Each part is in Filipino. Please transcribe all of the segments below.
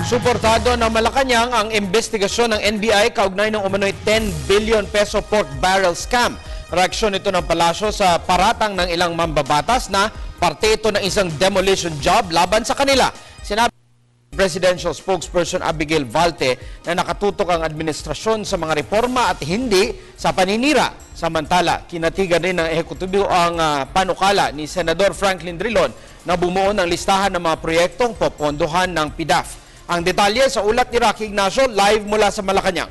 Suportado ng Malacanang ang investigasyon ng NBI kaugnay ng umano'y 10 billion peso pork barrel scam. Reaksyon ito ng palasyo sa paratang ng ilang mambabatas na parte ito ng isang demolition job laban sa kanila. Sinabi Presidential Spokesperson Abigail Valte na nakatutok ang administrasyon sa mga reforma at hindi sa paninira. Samantala, kinatigan rin ng ehekutibo ang panukala ni Senador Franklin Drilon na bumuo ng listahan ng mga proyektong popondohan ng PDAF. Ang detalye sa ulat ni Rocky Ignacio, live mula sa Malacanang.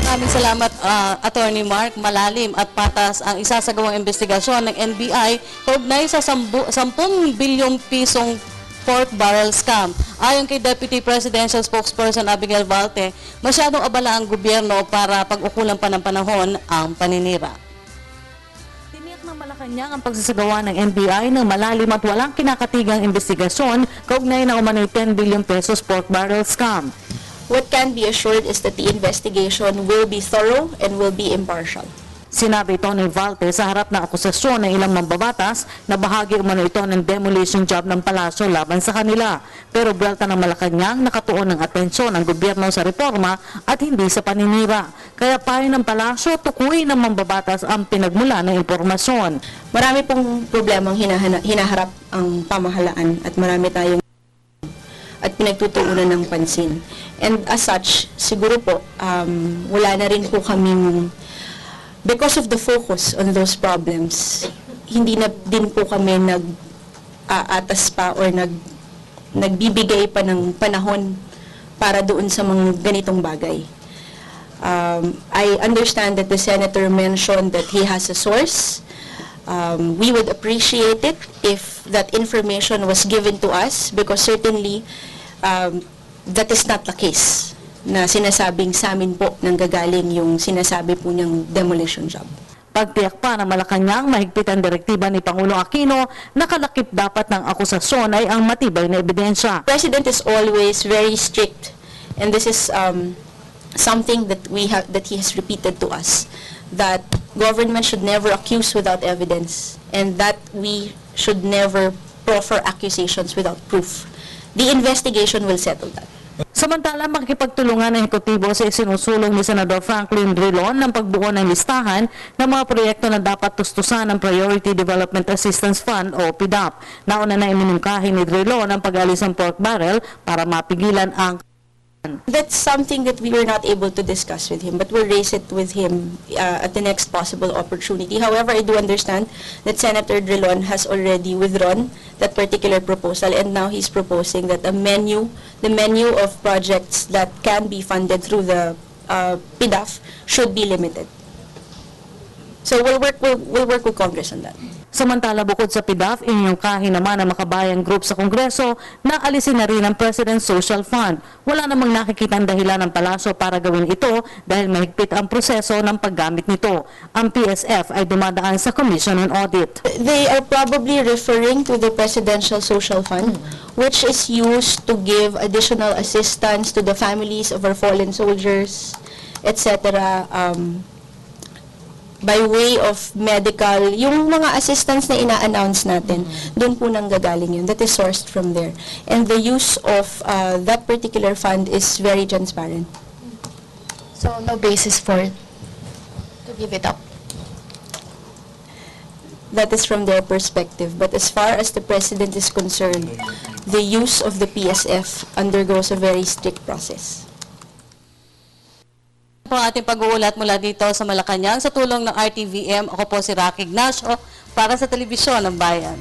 Maraming salamat, Attorney Mark. Malalim at patas ang isasagawang investigasyon ng NBI kaugnay sa 10 bilyong pisong pork barrel scam. Ayon kay Deputy Presidential Spokesperson Abigail Valte, masyadong abala ang gobyerno para pag-ukulan pa ng panahon ang paninira. Tiniyak ng Malacanang ang pagsasagawa ng NBI ng malalim at walang kinakatigang investigasyon kaugnay ng umano'y 10 billion pesos pork barrel scam. What can be assured is that the investigation will be thorough and will be impartial. Sinabi ito ni Valte sa harap ng akusasyon ng ilang mambabatas na bahagi umano ito ng demolition job ng palasyo laban sa kanila. Pero buwelta ng Malacanang nakatuon ng atensyon ang gobyerno sa reforma at hindi sa paninira. Kaya payo ng palasyo, tukuyin ng mambabatas ang pinagmula ng impormasyon. Marami pong problemang hinaharap ang pamahalaan at marami tayong at pinagtutuunan ng pansin. And as such, siguro po, wala na rin po kaming, because of the focus on those problems, hindi na din po kami nag-aatas pa or nagbibigay pa ng panahon para doon sa mga ganitong bagay. I understand that the Senator mentioned that he has a source. We would appreciate it if that information was given to us because certainly that is not the case na sinasabing sa amin po nang gagaling yung sinasabi po niyang demolition job. Pagtiyak pa ng Malacanang, mahigpit ang direktiba ni Pangulong Aquino na kalakip dapat ng akusasyon ay ang matibay na ebidensya. The President is always very strict and this is something that he has repeated to us, that government should never accuse without evidence and that we should never proffer accusations without proof. The investigation will settle that. Samantala, makikipagtulungan ng ehekutibo sa isinusulong ni Senador Franklin Drilon ng pagbuo ng listahan ng mga proyekto na dapat tustusan ng Priority Development Assistance Fund o PDAP. Nauna na iminungkahi ni Drilon ang pag-alis ng pork barrel para mapigilan ang That's something that we were not able to discuss with him, but we'll raise it with him at the next possible opportunity. However, I do understand that Senator Drilon has already withdrawn that particular proposal, and now he's proposing that the menu of projects that can be funded through the PDAF should be limited. So we'll work with Congress on that. Samantala, bukod sa PDAF, inyungkahi naman ang makabayang group sa Kongreso na alisin na rin ang President's Social Fund. Wala namang nakikitang dahilan ng palasyo para gawin ito dahil mahigpit ang proseso ng paggamit nito. Ang PSF ay dumadaan sa Commission on Audit. They are probably referring to the Presidential Social Fund, which is used to give additional assistance to the families of our fallen soldiers, etc. By way of medical, yung mga assistance na ina-announce natin, doon po nang gagaling yun. That is sourced from there. And the use of that particular fund is very transparent. So, no basis for it to give it up? That is from their perspective. But as far as the President is concerned, the use of the PSF undergoes a very strict process. Po ating pag-uulat mula dito sa Malacanang sa tulong ng RTVM. Ako po si Rocky Ignacio para sa Telebisyon ng Bayan.